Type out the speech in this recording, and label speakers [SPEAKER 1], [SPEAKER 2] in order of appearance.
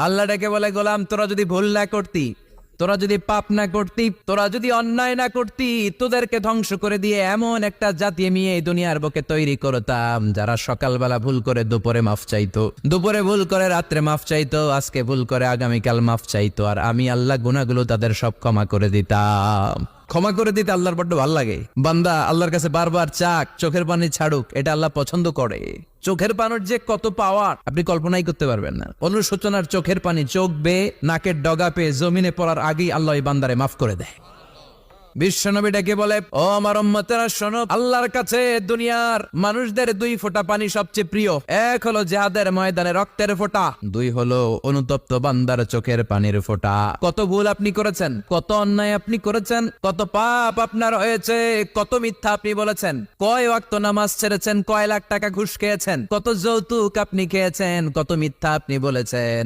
[SPEAKER 1] আল্লাহ ডেকে বলে, গোলাম তোরা যদি ভুল না করতি, তোরা যদি পাপ না করতি, তোরা যদি অন্যায় না করতি, তোদেরকে ধ্বংস করে দিয়ে এমন একটা জাতি আমি এই দুনিয়ার বুকে তৈরি করতাম যারা সকালবেলা ভুল করে দুপুরে মাফ চাইতো, দুপুরে ভুল করে রাত্রে মাফ চাইতো, আজকে ভুল করে আগামীকাল মাফ চাইতো, আর আমি আল্লাহ গুনাহগুলো তাদের সব ক্ষমা করে দিতাম। ক্ষমা করে দিতে আল্লাহর বড্ড ভালো লাগে। বান্দা আল্লাহর কাছে বারবার চাক, চোখের পানি ছাড়ুক, এটা আল্লাহ পছন্দ করে। চোখের পানির যে কত পাওয়ার আপনি কল্পনাই করতে পারবেন না। অনুশোচনার চোখের পানি চোখ বেয়ে নাকের ডগা পেয়ে জমিনে পড়ার আগেই আল্লাহ এই বান্দারে মাফ করে দেয়। বিশ্বনবী ডেকে বলে, ও আমার উম্মতেরা শোনো, আল্লাহর কাছে দুনিয়ার মানুষদের দুই ফোঁটা পানি সবচেয়ে প্রিয়। এক হলো জিহাদের ময়দানে রক্তের ফোঁটা, দুই হলো অনুতপ্ত বান্দার চোখের পানির ফোঁটা। কত ভুল আপনি করেছেন, কত অন্যায় আপনি করেছেন, কত পাপ আপনার হয়েছে, কত মিথ্যা আপনি বলেছেন, কয় ওয়াক্ত নামাজ ছেড়েছেন, কয় লাখ টাকা ঘুষ খেয়েছেন, কত যৌতুক আপনি খেয়েছেন, কত মিথ্যা আপনি বলেছেন।